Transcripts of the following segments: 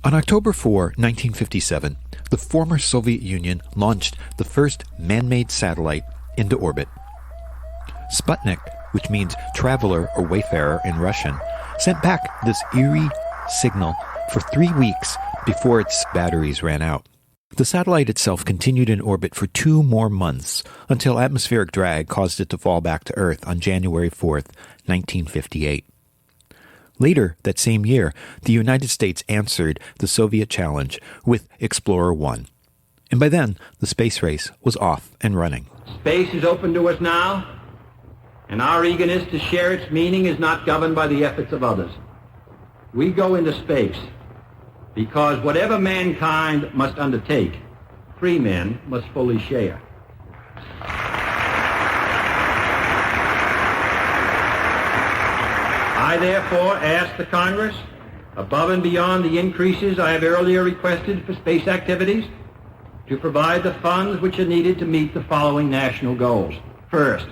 On October 4, 1957, the former Soviet Union launched the first man-made satellite into orbit. Sputnik, which means traveler or wayfarer in Russian, sent back this eerie signal for 3 weeks before its batteries ran out. The satellite itself continued in orbit for 2 more months until atmospheric drag caused it to fall back to Earth on January 4th, 1958. Later that same year, the United States answered the Soviet challenge with Explorer 1. And by then, the space race was off and running. Space is open to us now, and our eagerness to share its meaning is not governed by the efforts of others. We go into space because whatever mankind must undertake, free men must fully share. I therefore ask the Congress, above and beyond the increases I have earlier requested for space activities, to provide the funds which are needed to meet the following national goals. First,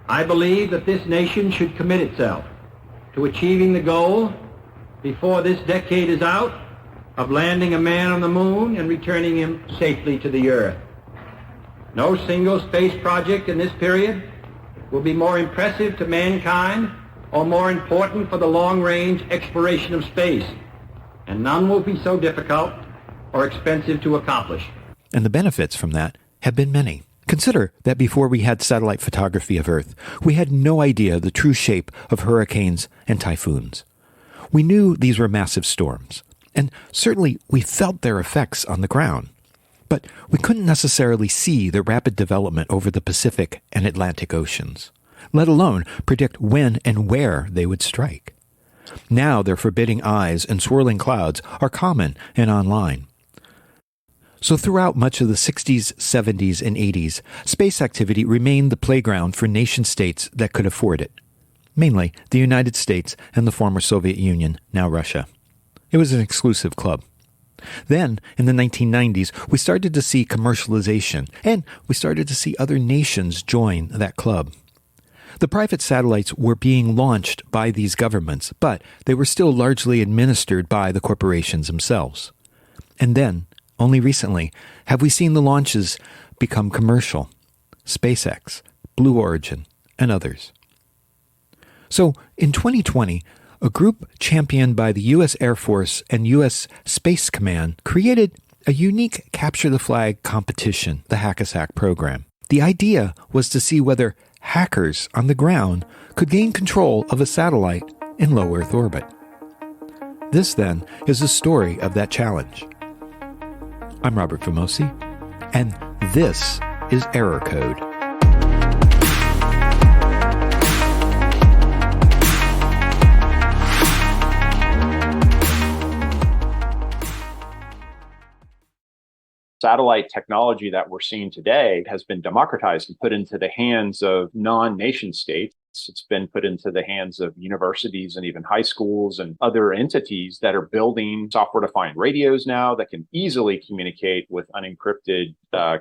I believe that this nation should commit itself to achieving the goal, before this decade is out, of landing a man on the moon and returning him safely to the Earth. No single space project in this period will be more impressive to mankind or more important for the long-range exploration of space, and none will be so difficult or expensive to accomplish. And the benefits from that have been many. Consider that before we had satellite photography of Earth, we had no idea the true shape of hurricanes and typhoons. We knew these were massive storms, and certainly we felt their effects on the ground. But we couldn't necessarily see their rapid development over the Pacific and Atlantic Oceans, let alone predict when and where they would strike. Now their forbidding eyes and swirling clouds are common and online. So throughout much of the 60s, 70s, and 80s, space activity remained the playground for nation-states that could afford it, mainly the United States and the former Soviet Union, now Russia. It was an exclusive club. Then, in the 1990s, we started to see commercialization, and we started to see other nations join that club. The private satellites were being launched by these governments, but they were still largely administered by the corporations themselves. And then, only recently, have we seen the launches become commercial. SpaceX, Blue Origin, and others. So, in 2020, a group championed by the U.S. Air Force and U.S. Space Command created a unique Capture the Flag competition, the Hack-a-Sack program. The idea was to see whether hackers on the ground could gain control of a satellite in low Earth orbit. This, then, is the story of that challenge. I'm Robert Vamosi, and this is Error Code. Satellite technology that we're seeing today has been democratized and put into the hands of non-nation states. It's been put into the hands of universities and even high schools and other entities that are building software-defined radios now that can easily communicate with unencrypted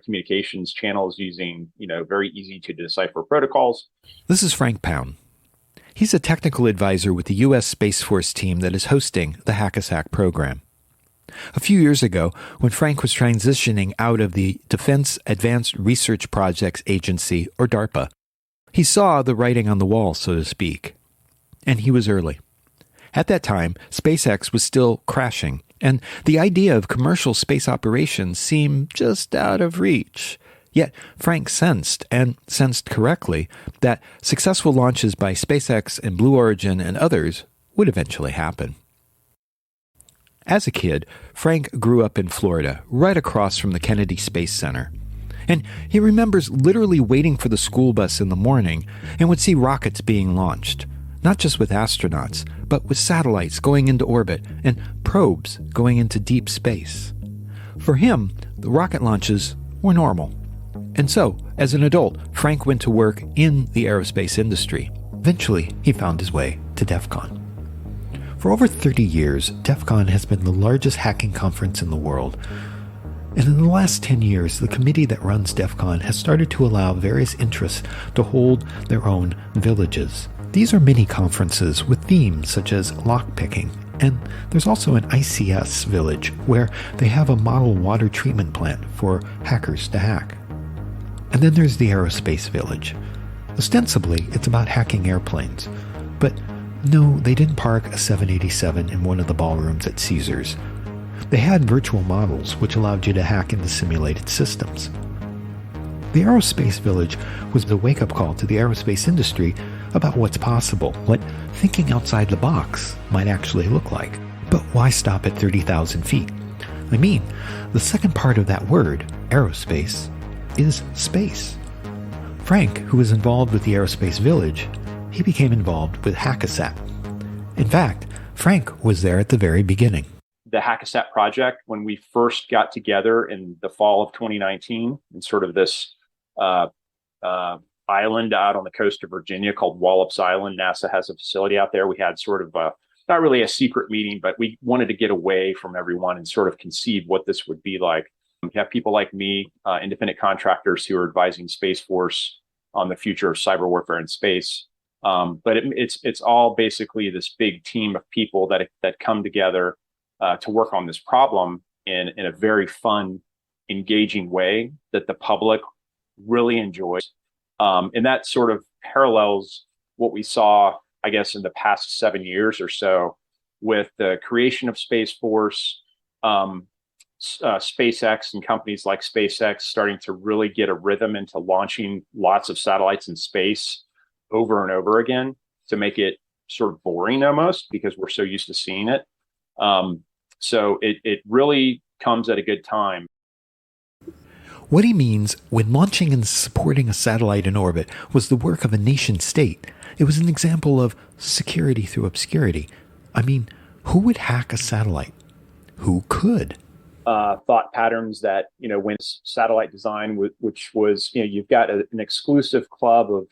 communications channels using, very easy to decipher protocols. This is Frank Pound. He's a technical advisor with the U.S. Space Force team that is hosting the Hack-a-Sack program. A few years ago, when Frank was transitioning out of the Defense Advanced Research Projects Agency, or DARPA, he saw the writing on the wall, so to speak. And he was early. At that time, SpaceX was still crashing, and the idea of commercial space operations seemed just out of reach. Yet Frank sensed correctly, that successful launches by SpaceX and Blue Origin and others would eventually happen. As a kid, Frank grew up in Florida, right across from the Kennedy Space Center. And he remembers literally waiting for the school bus in the morning and would see rockets being launched, not just with astronauts, but with satellites going into orbit and probes going into deep space. For him, the rocket launches were normal. And so, as an adult, Frank went to work in the aerospace industry. Eventually, he found his way to DEF CON. For over 30 years, DEF CON has been the largest hacking conference in the world. And in the last 10 years, the committee that runs DEF CON has started to allow various interests to hold their own villages. These are mini conferences with themes such as lockpicking, And there's also an ICS village where they have a model water treatment plant for hackers to hack. And then there's the aerospace village. Ostensibly, it's about hacking airplanes. But no, they didn't park a 787 in one of the ballrooms at Caesars. They had virtual models which allowed you to hack into simulated systems. The aerospace village was the wake-up call to the aerospace industry about what's possible, what thinking outside the box might actually look like. But why stop at 30,000 feet? I mean, the second part of that word, aerospace, is space. Frank, who was involved with the aerospace village, he became involved with Hackasat. In fact, Frank was there at the very beginning. The Hackasat project, when we first got together in the fall of 2019, in sort of this island out on the coast of Virginia called Wallops Island. NASA has a facility out there. We had sort of not really a secret meeting, but we wanted to get away from everyone and sort of conceive what this would be like. We have people like me, independent contractors who are advising Space Force on the future of cyber warfare in space. But it's all basically this big team of people that come together to work on this problem in a very fun, engaging way that the public really enjoys. And that sort of parallels what we saw, I guess, in the past 7 years or so with the creation of Space Force, SpaceX and companies like SpaceX starting to really get a rhythm into launching lots of satellites in space over and over again to make it sort of boring almost because we're so used to seeing it. So it really comes at a good time. What he means when launching and supporting a satellite in orbit was the work of a nation state. It was an example of security through obscurity. I mean, who would hack a satellite? Who could? Thought patterns that, when satellite design, which was, you've got an exclusive club of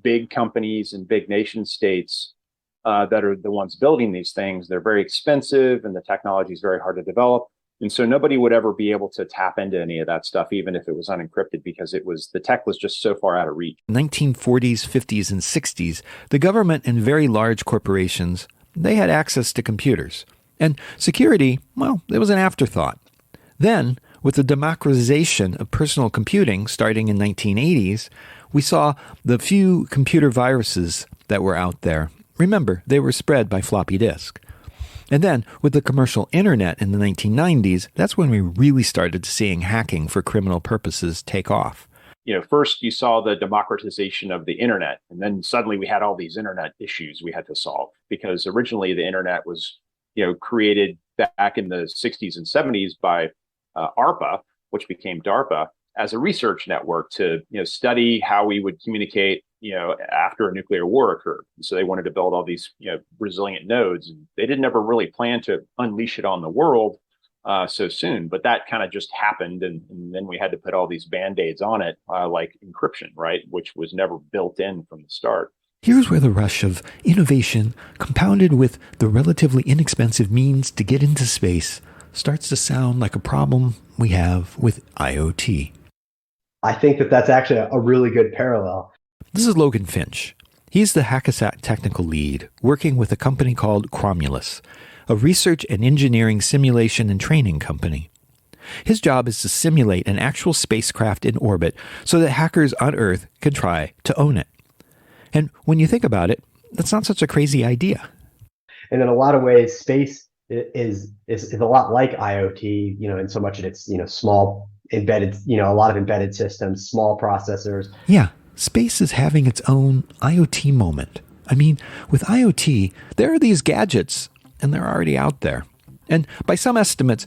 big companies and big nation states that are the ones building these things. They're very expensive and the technology is very hard to develop. And so nobody would ever be able to tap into any of that stuff, even if it was unencrypted, because the tech was just so far out of reach. 1940s, 50s, and 60s, the government and very large corporations, they had access to computers. And security, well, it was an afterthought. Then, with the democratization of personal computing starting in 1980s, we saw the few computer viruses that were out there. Remember, they were spread by floppy disk. And then, with the commercial internet in the 1990s, that's when we really started seeing hacking for criminal purposes take off. First you saw the democratization of the internet, and then suddenly we had all these internet issues we had to solve, because originally the internet was, created back in the 60s and 70s by ARPA, which became DARPA, as a research network to, study how we would communicate, after a nuclear war occurred. So they wanted to build all these, resilient nodes. And they didn't ever really plan to unleash it on the world so soon, but that kind of just happened. And then we had to put all these Band-Aids on it, like encryption, right? Which was never built in from the start. Here's where the rush of innovation, compounded with the relatively inexpensive means to get into space, starts to sound like a problem we have with IoT. I think that's actually a really good parallel. This is Logan Finch. He's the Hackasat technical lead, working with a company called Cromulus, a research and engineering simulation and training company. His job is to simulate an actual spacecraft in orbit so that hackers on Earth can try to own it. And when you think about it, that's not such a crazy idea. And in a lot of ways, space is a lot like IoT, in so much that it's, small embedded, a lot of embedded systems, small processors. Yeah. Space is having its own IoT moment. I mean, with IoT, there are these gadgets, and they're already out there. And by some estimates,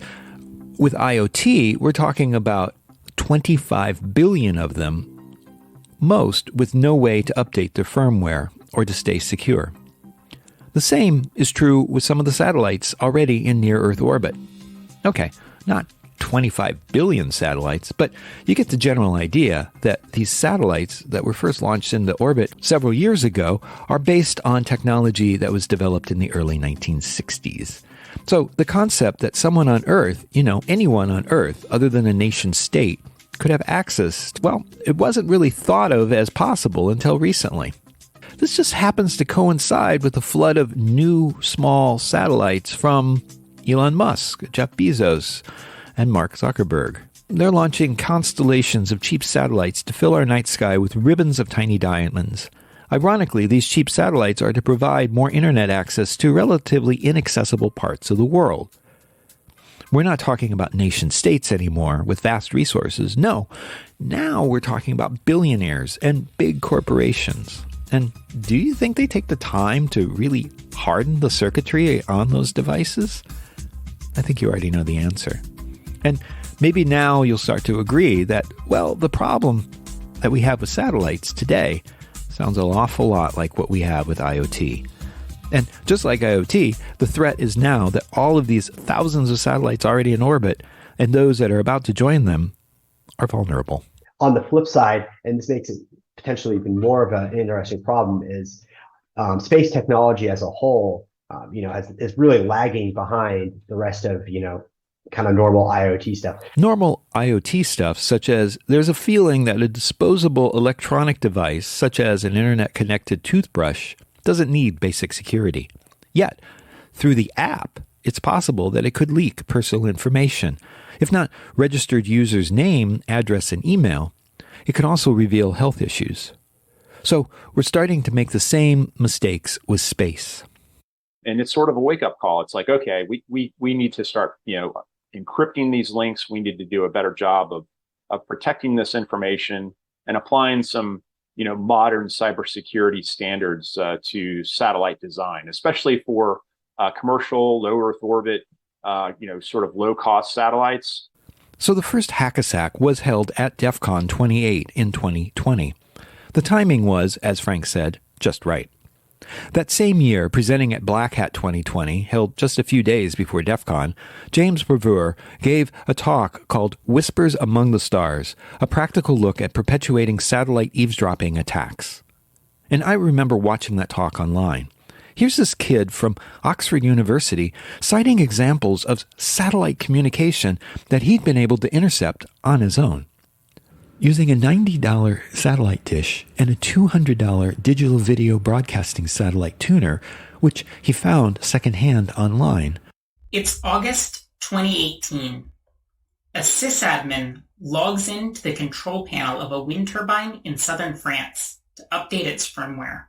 with IoT, we're talking about 25 billion of them, most with no way to update their firmware or to stay secure. The same is true with some of the satellites already in near-Earth orbit. Okay, not 25 billion satellites, but you get the general idea that these satellites that were first launched into orbit several years ago are based on technology that was developed in the early 1960s. So the concept that someone on Earth, anyone on Earth other than a nation state, could have access, well, it wasn't really thought of as possible until recently. This just happens to coincide with the flood of new small satellites from Elon Musk, Jeff Bezos, and Mark Zuckerberg. They're launching constellations of cheap satellites to fill our night sky with ribbons of tiny diamonds. Ironically, these cheap satellites are to provide more internet access to relatively inaccessible parts of the world. We're not talking about nation states anymore with vast resources. No, now we're talking about billionaires and big corporations. And do you think they take the time to really harden the circuitry on those devices? I think you already know the answer. And maybe now you'll start to agree that, well, the problem that we have with satellites today sounds an awful lot like what we have with IoT. And just like IoT, the threat is now that all of these thousands of satellites already in orbit and those that are about to join them are vulnerable. On the flip side, and this makes it potentially even more of an interesting problem, is space technology as a whole, is really lagging behind the rest of, kind of normal IoT stuff. Normal IoT stuff, such as there's a feeling that a disposable electronic device, such as an internet-connected toothbrush, doesn't need basic security. Yet, through the app, it's possible that it could leak personal information. If not registered user's name, address, and email, it could also reveal health issues. So we're starting to make the same mistakes with space. And it's sort of a wake-up call. It's like, okay, we need to start, encrypting these links. We need to do a better job of protecting this information and applying some modern cybersecurity standards to satellite design, especially for commercial, low Earth orbit, sort of low-cost satellites. So the first Hackasack was held at DEF CON 28 in 2020. The timing was, as Frank said, just right. That same year, presenting at Black Hat 2020, held just a few days before DEF CON, James Brewer gave a talk called Whispers Among the Stars, a practical look at perpetuating satellite eavesdropping attacks. And I remember watching that talk online. Here's this kid from Oxford University citing examples of satellite communication that he'd been able to intercept on his own. Using a $90 satellite dish and a $200 digital video broadcasting satellite tuner, which he found secondhand online. It's August 2018. A sysadmin logs into the control panel of a wind turbine in southern France to update its firmware.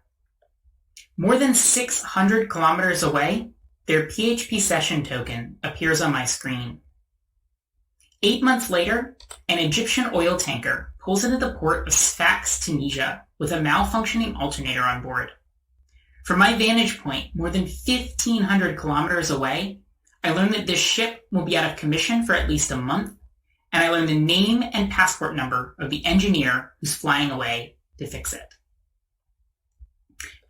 More than 600 kilometers away, their PHP session token appears on my screen. 8 months later, an Egyptian oil tanker pulls into the port of Sfax, Tunisia, with a malfunctioning alternator on board. From my vantage point, more than 1,500 kilometers away, I learn that this ship will be out of commission for at least a month, and I learn the name and passport number of the engineer who's flying away to fix it.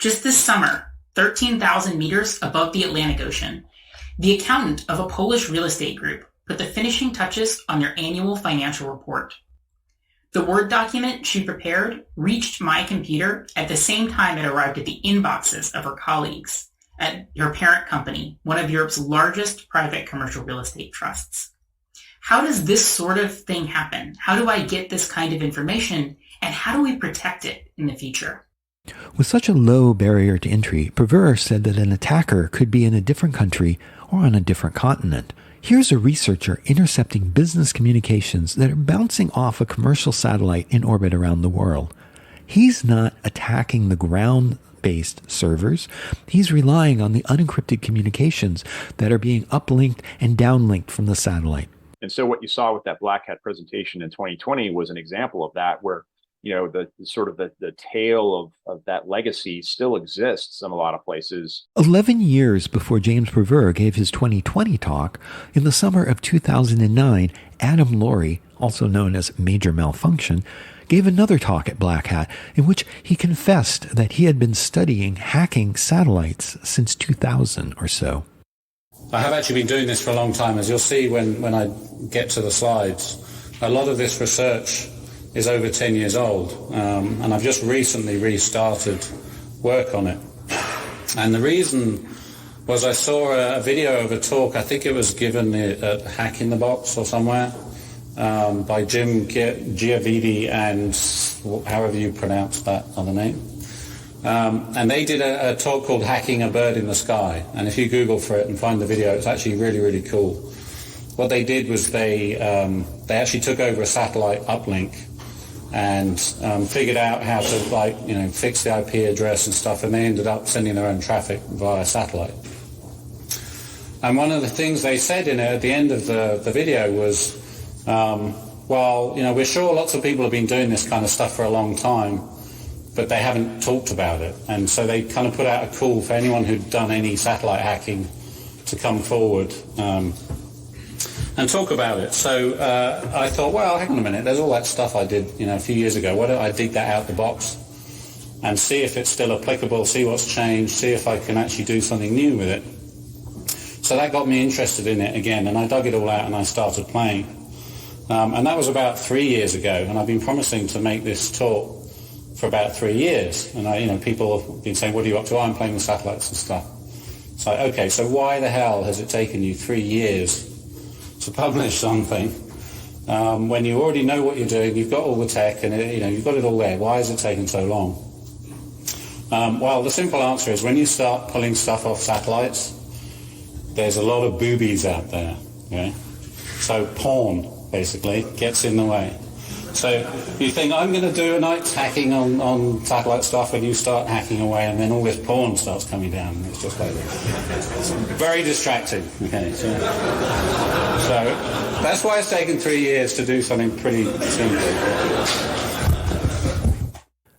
Just this summer, 13,000 meters above the Atlantic Ocean, the accountant of a Polish real estate group put the finishing touches on their annual financial report. The Word document she prepared reached my computer at the same time it arrived at the inboxes of her colleagues at her parent company, one of Europe's largest private commercial real estate trusts. How does this sort of thing happen? How do I get this kind of information, and how do we protect it in the future? With such a low barrier to entry, Brewer said that an attacker could be in a different country or on a different continent. Here's a researcher intercepting business communications that are bouncing off a commercial satellite in orbit around the world. He's not attacking the ground-based servers. He's relying on the unencrypted communications that are being uplinked and downlinked from the satellite. And so what you saw with that Black Hat presentation in 2020 was an example of that, where the tail of that legacy still exists in a lot of places. 11 years before James Brewer gave his 2020 talk, in the summer of 2009, Adam Laurie, also known as Major Malfunction, gave another talk at Black Hat in which he confessed that he had been studying hacking satellites since 2000 or so. I have actually been doing this for a long time. As you'll see when I get to the slides, a lot of this research is over 10 years old, and I've just recently restarted work on it. And the reason was I saw a video of a talk, I think it was given at Hack in the Box or somewhere, by Jim Giavidi and however you pronounce that other name. And they did a talk called Hacking a Bird in the Sky. And if you Google for it and find the video, it's actually really, really cool. What they did was they actually took over a satellite uplink and figured out how to fix the IP address and stuff, and they ended up sending their own traffic via satellite. And one of the things they said at the end of the video was, we're sure lots of people have been doing this kind of stuff for a long time, but they haven't talked about it. And so they kind of put out a call for anyone who'd done any satellite hacking to come forward and talk about it. So I thought, well, hang on a minute, there's all that stuff I did a few years ago. Why don't I dig that out the box and see if it's still applicable, see what's changed, see if I can actually do something new with it. So that got me interested in it again, and I dug it all out and I started playing. And that was about 3 years ago, and I've been promising to make this talk for about 3 years. And people have been saying, what are you up to? Oh, I'm playing with satellites and stuff. It's like, okay, so why the hell has it taken you 3 years to publish something when you already know what you're doing, you've got all the tech, and you've got it all there? Why has it taken so long? Well, the simple answer is when you start pulling stuff off satellites, there's a lot of boobies out there. Okay? So porn, basically, gets in the way. So you think, I'm going to do a night's hacking on satellite stuff, and you start hacking away, and then all this porn starts coming down. And it's just like it's very distracting. Okay, so that's why it's taken 3 years to do something pretty simple.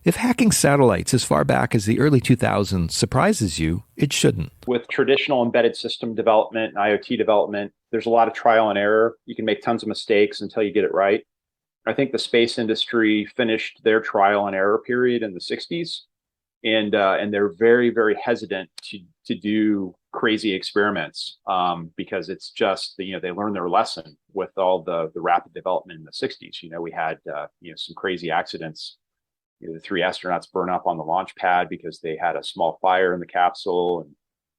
If hacking satellites as far back as the early 2000s surprises you, it shouldn't. With traditional embedded system development and IoT development, there's a lot of trial and error. You can make tons of mistakes until you get it right. I think the space industry finished their trial and error period in the 60s, and they're very, very hesitant to do crazy experiments because it's just they learned their lesson with all the rapid development in the 60s. We had some crazy accidents. The 3 astronauts burn up on the launch pad because they had a small fire in the capsule,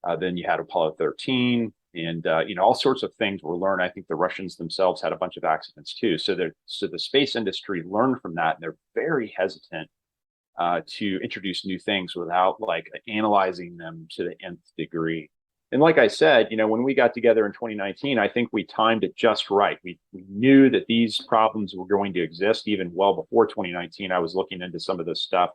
and then you had Apollo 13. And all sorts of things were learned. I think the Russians themselves had a bunch of accidents too. So the space industry learned from that, and they're very hesitant to introduce new things without analyzing them to the nth degree. And like I said, when we got together in 2019, I think we timed it just right. We knew that these problems were going to exist even well before 2019. I was looking into some of this stuff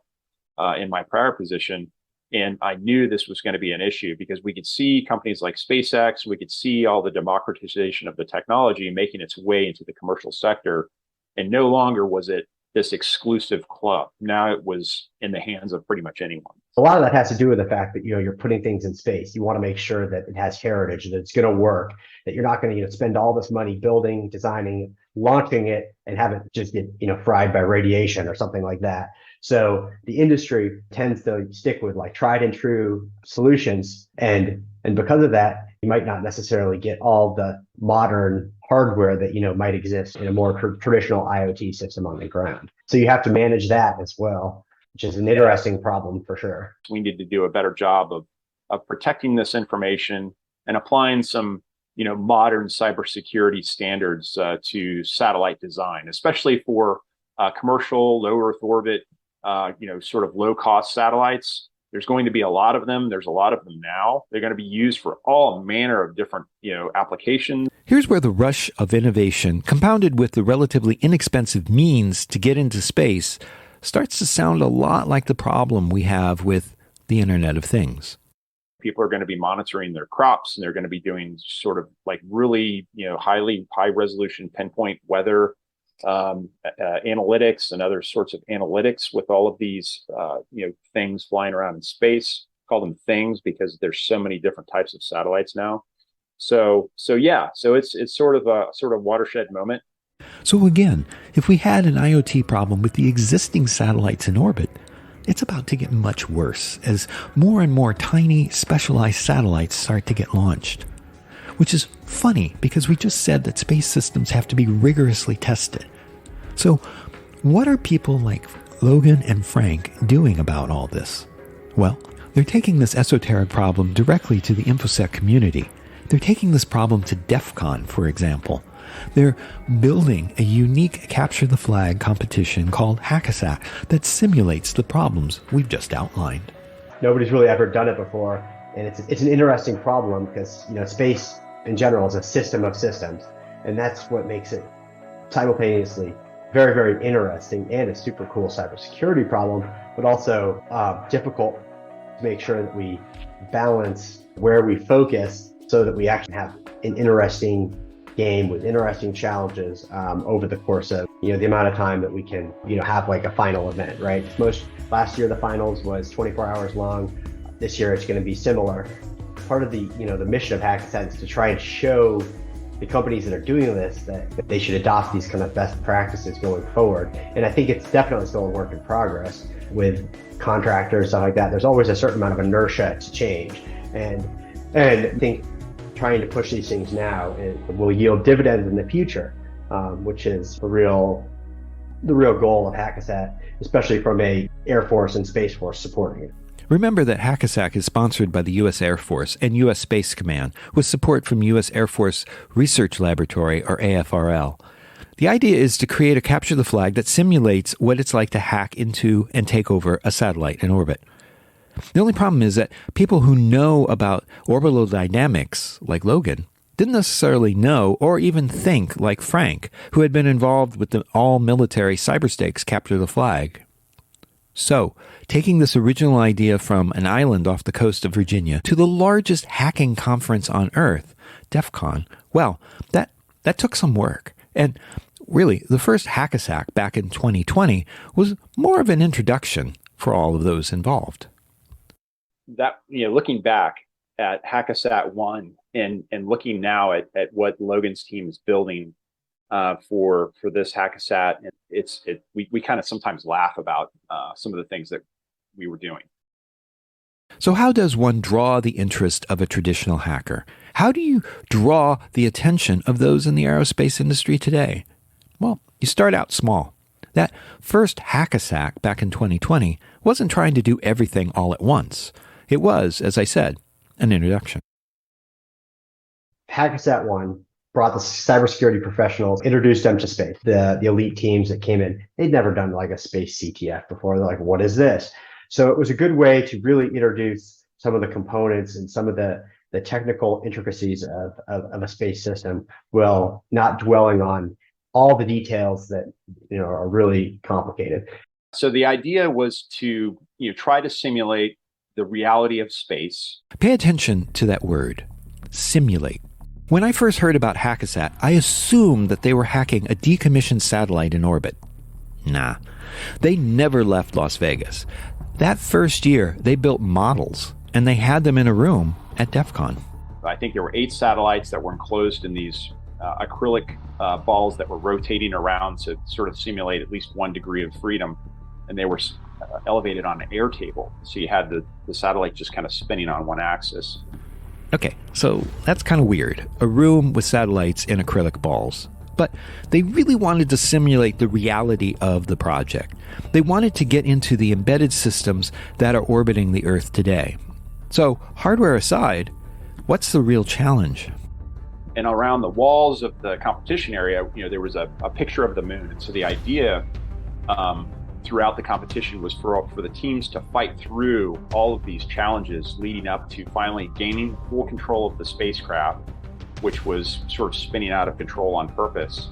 in my prior position. And I knew this was going to be an issue because we could see companies like SpaceX, we could see all the democratization of the technology making its way into the commercial sector. And no longer was it this exclusive club. Now it was in the hands of pretty much anyone. A lot of that has to do with the fact that, you're putting things in space. You want to make sure that it has heritage, that it's going to work, that you're not going to, spend all this money building, designing, launching it, and have it just get, fried by radiation or something like that. So the industry tends to stick with tried and true solutions. And because of that, you might not necessarily get all the modern hardware that, might exist in a more traditional IoT system on the ground. So you have to manage that as well, which is an interesting problem for sure. We need to do a better job of protecting this information and applying some, modern cybersecurity standards to satellite design, especially for commercial low Earth orbit, sort of low cost satellites. There's going to be a lot of them. There's a lot of them now. They're going to be used for all manner of different, applications. Here's where the rush of innovation, compounded with the relatively inexpensive means to get into space, starts to sound a lot like the problem we have with the Internet of Things. People are going to be monitoring their crops, and they're going to be doing sort of really, high resolution pinpoint weather analytics and other sorts of analytics with all of these, things flying around in space. Call them things because there's so many different types of satellites now. So it's sort of a watershed moment. So again, if we had an IoT problem with the existing satellites in orbit, it's about to get much worse as more and more tiny, specialized satellites start to get launched. Which is funny because we just said that space systems have to be rigorously tested. So what are people like Logan and Frank doing about all this? Well, they're taking this esoteric problem directly to the InfoSec community. They're taking this problem to DEF CON, for example. They're building a unique capture the flag competition called Hackasat that simulates the problems we've just outlined. Nobody's really ever done it before. And it's an interesting problem because, space in general is a system of systems. And that's what makes it simultaneously very, very interesting and a super cool cybersecurity problem, but also difficult to make sure that we balance where we focus so that we actually have an interesting game with interesting challenges over the course of the amount of time that we can have like a final event, right? Last year the finals was 24 hours long. This year it's going to be similar. Part of the the mission of Hackasat is to try and show the companies that are doing this that they should adopt these kind of best practices going forward. And I think it's definitely still a work in progress with contractors, stuff like that. There's always a certain amount of inertia to change, and I think trying to push these things now will yield dividends in the future, which is the real goal of Hackasat, especially from a Air Force and Space Force supporting it. Remember that Hackasat is sponsored by the U.S. Air Force and U.S. Space Command with support from U.S. Air Force Research Laboratory, or AFRL. The idea is to create a capture the flag that simulates what it's like to hack into and take over a satellite in orbit. The only problem is that people who know about orbital dynamics, like Logan, didn't necessarily know or even think like Frank, who had been involved with the all-military cyberstakes Capture the Flag. So, taking this original idea from an island off the coast of Virginia to the largest hacking conference on Earth, DEF CON, well, that took some work. And really, the first Hackasat back in 2020 was more of an introduction for all of those involved. That, looking back at Hackasat 1 and looking now at what Logan's team is building for this Hackasat, we kind of sometimes laugh about some of the things that we were doing. So how does one draw the interest of a traditional hacker? How do you draw the attention of those in the aerospace industry today? Well, you start out small. That first Hackasat back in 2020 wasn't trying to do everything all at once. It was, as I said, an introduction. Hackasat 1 brought the cybersecurity professionals, introduced them to space. The elite teams that came in, they'd never done like a space CTF before. They're like, what is this? So it was a good way to really introduce some of the components and some of the technical intricacies of a space system, while not dwelling on all the details that are really complicated. So the idea was to try to simulate the reality of space. Pay attention to that word, simulate. When I first heard about Hackasat, I assumed that they were hacking a decommissioned satellite in orbit. Nah, they never left Las Vegas. That first year, they built models, and they had them in a room at DEF CON. I think there were 8 satellites that were enclosed in these acrylic balls that were rotating around to sort of simulate at least 1 degree of freedom. And they were elevated on an air table. So you had the satellite just kind of spinning on one axis. Okay, so that's kind of weird. A room with satellites in acrylic balls. But they really wanted to simulate the reality of the project. They wanted to get into the embedded systems that are orbiting the Earth today. So, hardware aside, what's the real challenge? And around the walls of the competition area, there was a picture of the moon. And so the idea throughout the competition was for the teams to fight through all of these challenges leading up to finally gaining full control of the spacecraft, which was sort of spinning out of control on purpose,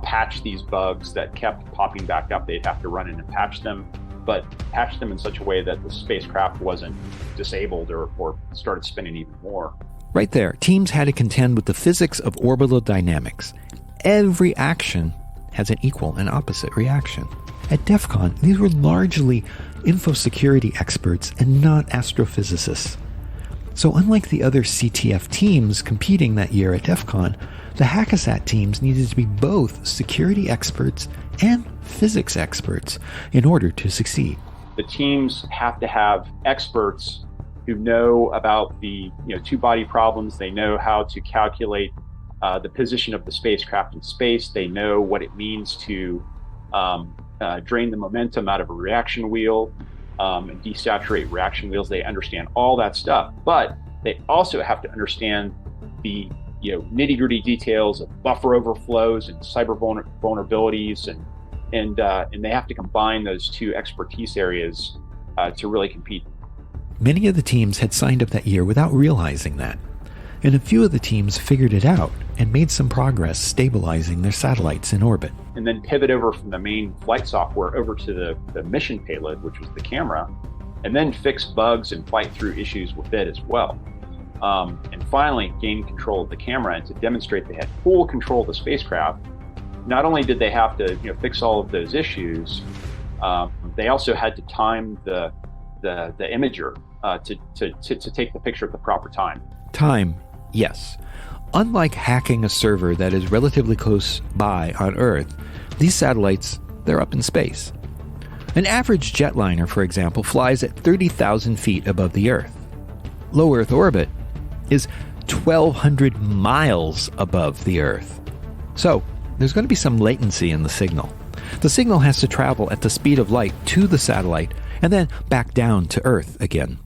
patch these bugs that kept popping back up. They'd have to run in and patch them, but patch them in such a way that the spacecraft wasn't disabled or started spinning even more. Right there, teams had to contend with the physics of orbital dynamics. Every action has an equal and opposite reaction. At DEF CON, these were largely infosecurity experts and not astrophysicists. So unlike the other CTF teams competing that year at DEF CON, the Hackasat teams needed to be both security experts and physics experts in order to succeed. The teams have to have experts who know about the two-body problems. They know how to calculate the position of the spacecraft in space. They know what it means to drain the momentum out of a reaction wheel and desaturate reaction wheels. They understand all that stuff, but they also have to understand the nitty-gritty details of buffer overflows and cyber vulnerabilities, and they have to combine those two expertise areas to really compete. Many of the teams had signed up that year without realizing that, and a few of the teams figured it out and made some progress stabilizing their satellites in orbit. And then pivot over from the main flight software over to the mission payload, which was the camera, and then fix bugs and fight through issues with it as well. And finally gain control of the camera, and to demonstrate they had full control of the spacecraft. Not only did they have to fix all of those issues, they also had to time the imager to take the picture at the proper time. Time, yes. Unlike hacking a server that is relatively close by on Earth, these satellites, they're up in space. An average jetliner, for example, flies at 30,000 feet above the Earth. Low Earth orbit is 1,200 miles above the Earth. So, there's going to be some latency in the signal. The signal has to travel at the speed of light to the satellite and then back down to Earth again.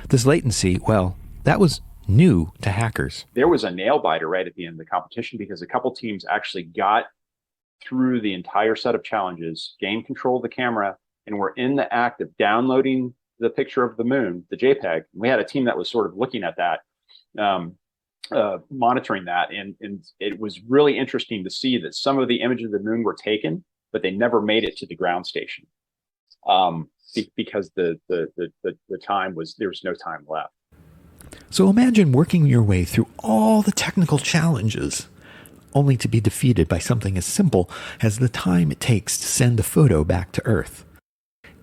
This latency, well, that was new to hackers. There was a nail biter right at the end of the competition because a couple teams actually got through the entire set of challenges, gained control of the camera, and were in the act of downloading the picture of the moon, the JPEG. We had a team that was sort of looking at that, monitoring that, and it was really interesting to see that some of the images of the moon were taken, but they never made it to the ground station because the time was, there was no time left. So imagine working your way through all the technical challenges, only to be defeated by something as simple as the time it takes to send a photo back to Earth.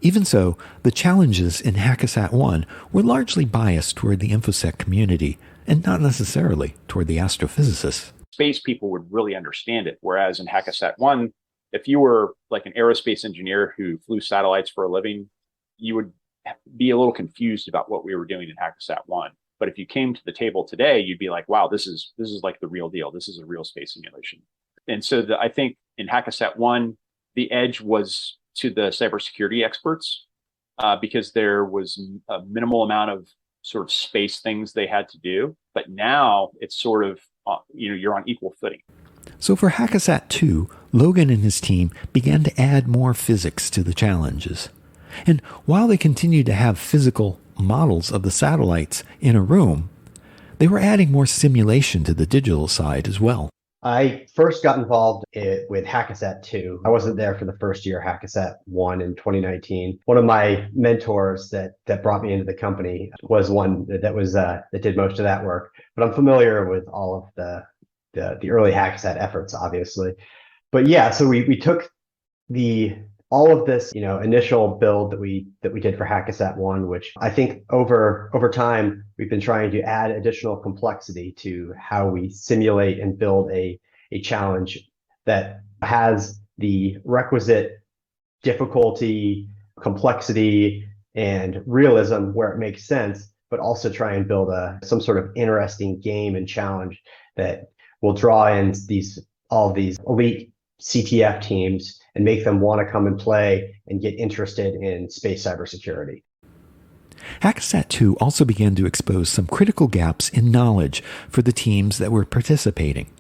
Even so, the challenges in Hackasat-1 were largely biased toward the InfoSec community, and not necessarily toward the astrophysicists. Space people would really understand it, whereas in Hackasat-1, if you were like an aerospace engineer who flew satellites for a living, you would be a little confused about what we were doing in Hackasat-1. But if you came to the table today, you'd be like, wow, this is like the real deal. This is a real space simulation. And so I think in Hackasat-1, the edge was to the cybersecurity experts because there was a minimal amount of sort of space things they had to do. But now it's sort of, you're on equal footing. So for Hackasat-2, Logan and his team began to add more physics to the challenges. And while they continued to have physical models of the satellites in a room, they were adding more simulation to the digital side as well. I first got involved with Hackasat-2. I wasn't there for the first year, Hackasat-1 in 2019. One of my mentors that brought me into the company was one that did most of that work. But I'm familiar with all of the early Hackasat efforts, obviously. But yeah, so we took all of this, initial build that we did for Hackasat-1, which I think over time, we've been trying to add additional complexity to how we simulate and build a challenge that has the requisite difficulty, complexity, and realism where it makes sense, but also try and build some sort of interesting game and challenge that will draw in all of these elite CTF teams and make them want to come and play and get interested in space cybersecurity. Hackasat-2 also began to expose some critical gaps in knowledge for the teams that were participating.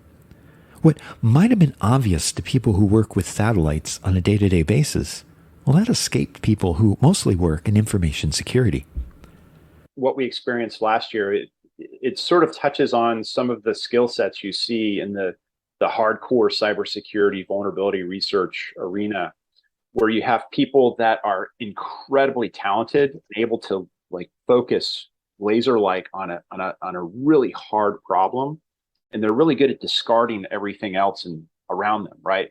What might have been obvious to people who work with satellites on a day-to-day basis, well, that escaped people who mostly work in information security. What we experienced last year, it sort of touches on some of the skill sets you see in the hardcore cybersecurity vulnerability research arena, where you have people that are incredibly talented, able to focus laser-like on a really hard problem, and they're really good at discarding everything else around them, right?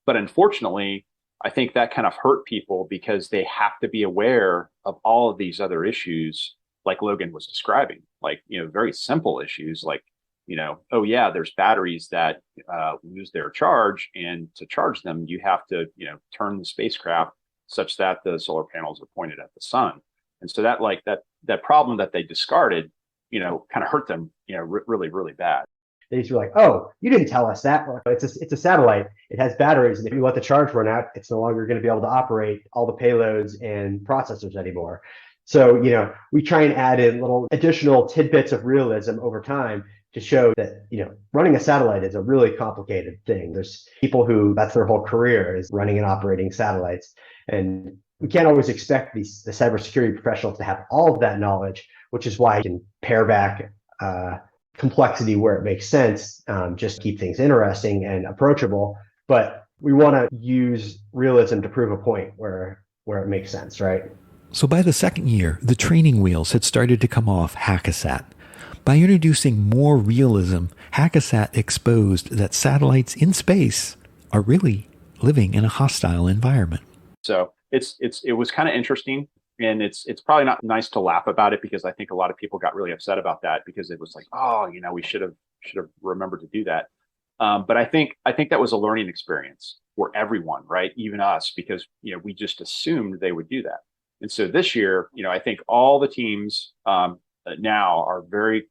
But unfortunately, I think that kind of hurt people because they have to be aware of all of these other issues, like Logan was describing, very simple issues like, oh yeah, there's batteries that lose their charge, and to charge them, you have to, turn the spacecraft such that the solar panels are pointed at the sun. And so that problem that they discarded, kind of hurt them, really, really bad. They just were like, oh, you didn't tell us that. It's a satellite. It has batteries, and if you let the charge run out, it's no longer going to be able to operate all the payloads and processors anymore. So, we try and add in little additional tidbits of realism over time to show that, running a satellite is a really complicated thing. There's people who that's their whole career is running and operating satellites. And we can't always expect the cybersecurity professionals to have all of that knowledge, which is why you can pare back complexity where it makes sense, just keep things interesting and approachable. But we want to use realism to prove a point where it makes sense, right? So by the second year, the training wheels had started to come off Hackasat. By introducing more realism, Hackasat exposed that satellites in space are really living in a hostile environment. So it was kind of interesting, and it's probably not nice to laugh about it, because I think a lot of people got really upset about that, because it was like, oh, we should have remembered to do that. But I think that was a learning experience for everyone, right? Even us, because we just assumed they would do that. And so this year, I think all the teams now are very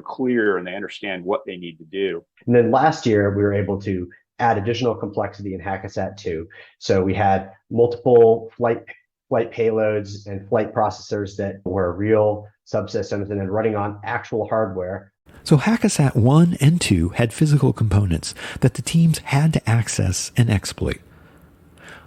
clear, and they understand what they need to do. And then last year, we were able to add additional complexity in Hackasat 2. So we had multiple flight payloads and flight processors that were real subsystems and then running on actual hardware. So Hackasat 1 and 2 had physical components that the teams had to access and exploit.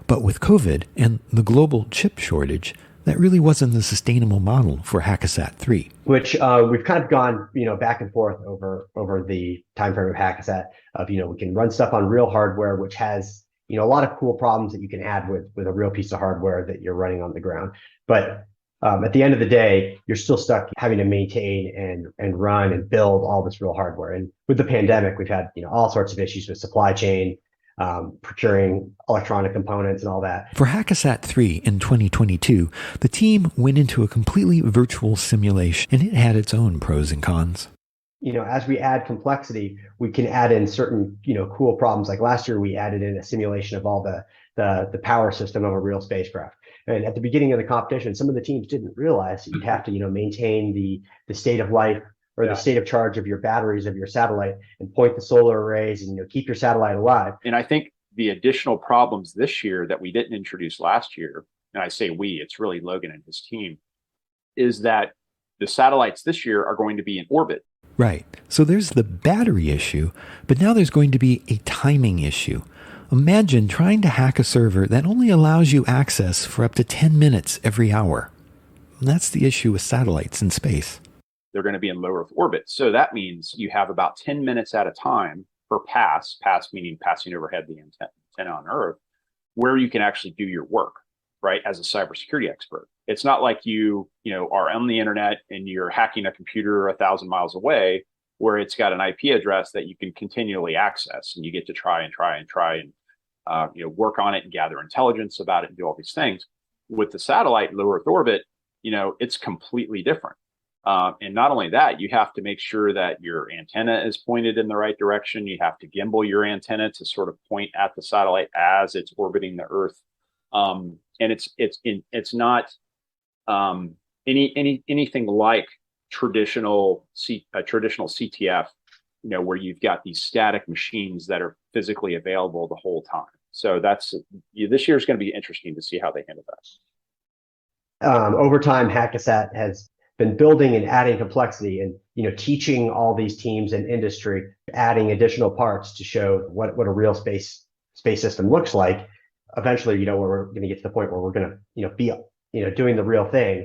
But with COVID and the global chip shortage, that really wasn't the sustainable model for Hackasat 3. Which we've kind of gone, back and forth over the time frame of Hackasat of, we can run stuff on real hardware, which has, a lot of cool problems that you can add with a real piece of hardware that you're running on the ground. But at the end of the day, you're still stuck having to maintain and run and build all this real hardware. And with the pandemic, we've had, all sorts of issues with supply chain, procuring electronic components and all that. For Hackasat 3 in 2022, the team went into a completely virtual simulation, and it had its own pros and cons. As we add complexity, we can add in certain, cool problems. Like last year, we added in a simulation of all the power system of a real spacecraft. And at the beginning of the competition, some of the teams didn't realize that you'd have to, maintain the state of life or the state of charge of your batteries of your satellite and point the solar arrays and keep your satellite alive. And I think the additional problems this year that we didn't introduce last year, and I say we, it's really Logan and his team, is that the satellites this year are going to be in orbit. Right. So there's the battery issue, but now there's going to be a timing issue. Imagine trying to hack a server that only allows you access for up to 10 minutes every hour. That's the issue with satellites in space. They're going to be in low Earth orbit. So that means you have about 10 minutes at a time per pass meaning passing overhead the antenna on Earth, where you can actually do your work, right, as a cybersecurity expert. It's not like you are on the internet and you're hacking a computer 1,000 miles away, where it's got an IP address that you can continually access, and you get to try and work on it and gather intelligence about it and do all these things. With the satellite low Earth orbit, it's completely different. And not only that, you have to make sure that your antenna is pointed in the right direction. You have to gimbal your antenna to sort of point at the satellite as it's orbiting the Earth. And it's not anything like traditional CTF, where you've got these static machines that are physically available the whole time. So this year is going to be interesting to see how they handle that. Over time, Hackasat has been building and adding complexity and teaching all these teams and industry, adding additional parts to show what a real space system looks like. Eventually, we're going to get to the point where we're going to be doing the real thing.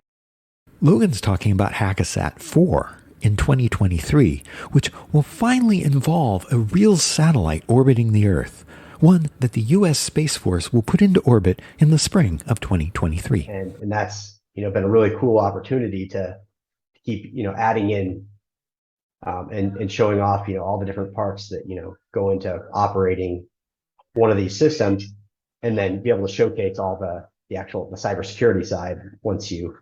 Logan's talking about Hackasat 4 in 2023, which will finally involve a real satellite orbiting the Earth, one that the U.S. Space Force will put into orbit in the spring of 2023. And that's been a really cool opportunity to keep adding in and showing off all the different parts that go into operating one of these systems, and then be able to showcase all the cybersecurity side once you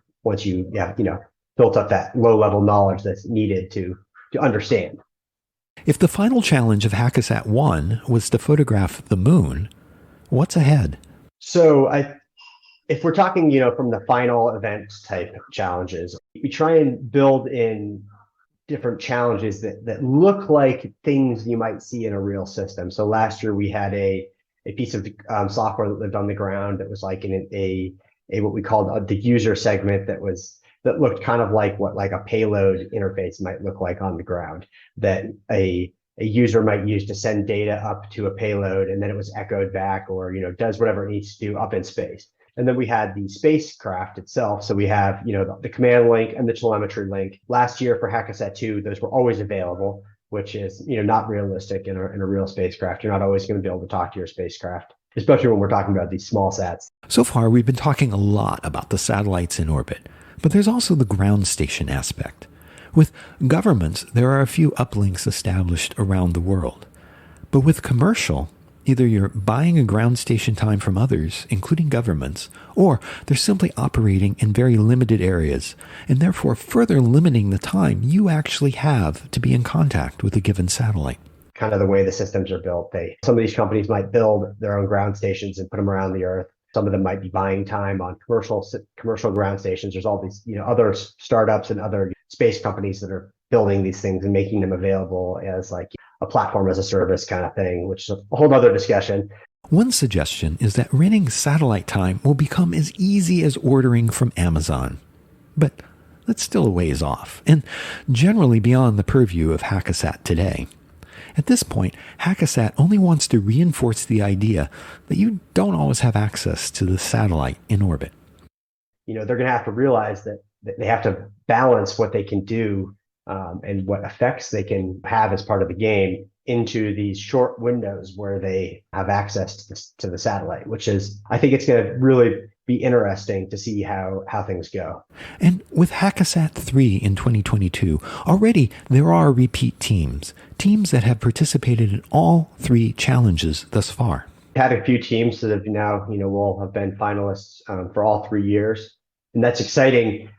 built up that low level knowledge that's needed to understand. If the final challenge of Hackasat 1 was to photograph the moon, what's ahead? So if we're talking, from the final event type challenges, we try and build in different challenges that look like things you might see in a real system. So last year we had a piece of software that lived on the ground that was like in a what we called the user segment that looked kind of like what a payload interface might look like on the ground, that a user might use to send data up to a payload, and then it was echoed back or does whatever it needs to do up in space. And then we had the spacecraft itself. So we have, the command link and the telemetry link. Last year for Hackasat 2, those were always available, which is, not realistic in a real spacecraft. You're not always going to be able to talk to your spacecraft, especially when we're talking about these small sats. So far, we've been talking a lot about the satellites in orbit, but there's also the ground station aspect. With governments, there are a few uplinks established around the world. But with commercial, either you're buying a ground station time from others, including governments, or they're simply operating in very limited areas, and therefore further limiting the time you actually have to be in contact with a given satellite. Kind of the way the systems are built. Some of these companies might build their own ground stations and put them around the Earth. Some of them might be buying time on commercial ground stations. There's all these, other startups and other space companies that are building these things and making them available as like a platform as a service kind of thing, which is a whole other discussion. One suggestion is that renting satellite time will become as easy as ordering from Amazon. But that's still a ways off, and generally beyond the purview of Hackasat today. At this point, Hackasat only wants to reinforce the idea that you don't always have access to the satellite in orbit. They're going to have to realize that they have to balance what they can do and what effects they can have as part of the game into these short windows where they have access to the satellite, which is, I think it's going to really be interesting to see how things go. And with Hackasat 3 in 2022, already there are repeat teams that have participated in all 3 challenges thus far. Had a few teams that have now, will have been finalists for all 3 years. And that's exciting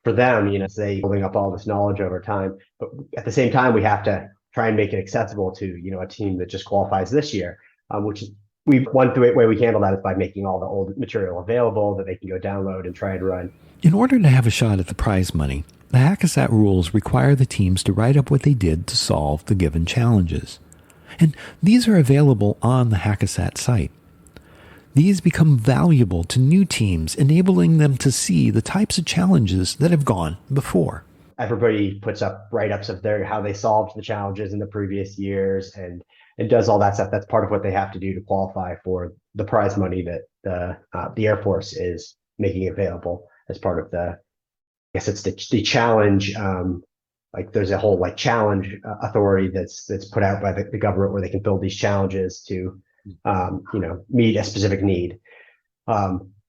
for them, as they building up all this knowledge over time. But at the same time, we have to try and make it accessible to, a team that just qualifies this year, which one way we handle that is by making all the old material available that they can go download and try and run. In order to have a shot at the prize money, the Hackasat rules require the teams to write up what they did to solve the given challenges. And these are available on the Hackasat site. These become valuable to new teams, enabling them to see the types of challenges that have gone before. Everybody puts up write-ups of how they solved the challenges in the previous years and does all that stuff. That's part of what they have to do to qualify for the prize money that the Air Force is making available as part of the, I guess it's the challenge. There's a whole challenge authority that's put out by the government where they can build these challenges to meet a specific need.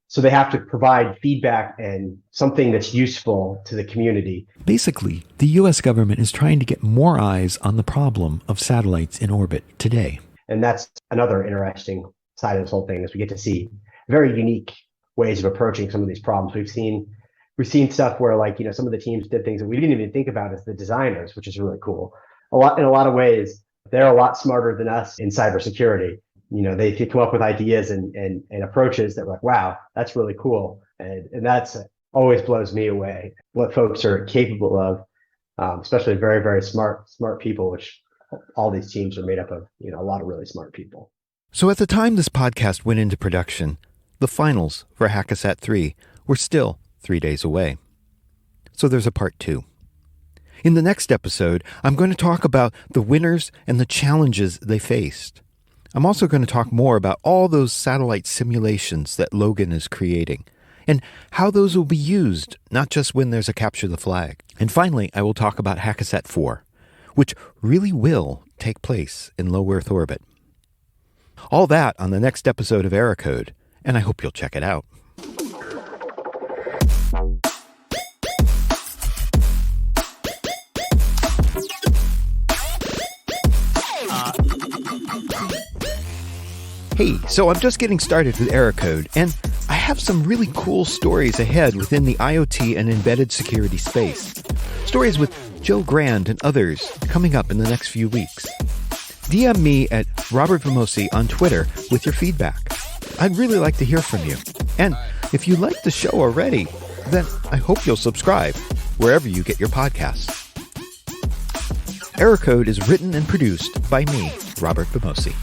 So they have to provide feedback and something that's useful to the community. Basically, the U.S. government is trying to get more eyes on the problem of satellites in orbit today. And that's another interesting side of this whole thing, is we get to see very unique ways of approaching some of these problems. We've seen stuff where some of the teams did things that we didn't even think about as the designers, which is really cool. In a lot of ways, they're a lot smarter than us in cybersecurity. They come up with ideas and approaches that we're like, wow, that's really cool. And that's always blows me away, what folks are capable of, especially very, very smart people, which all these teams are made up of, a lot of really smart people. So at the time this podcast went into production, the finals for Hackasat 3 were still 3 days away. So there's a part 2. In the next episode, I'm going to talk about the winners and the challenges they faced. I'm also going to talk more about all those satellite simulations that Logan is creating and how those will be used, not just when there's a capture the flag. And finally, I will talk about Hackasat 4, which really will take place in low Earth orbit. All that on the next episode of Eracode, and I hope you'll check it out. Hey, so I'm just getting started with Eracode, and I have some really cool stories ahead within the IoT and embedded security space. Stories with Joe Grand and others coming up in the next few weeks. DM me at Robert Vamosi on Twitter with your feedback. I'd really like to hear from you. And if you like the show already, then I hope you'll subscribe wherever you get your podcasts. Eracode is written and produced by me, Robert Vamosi.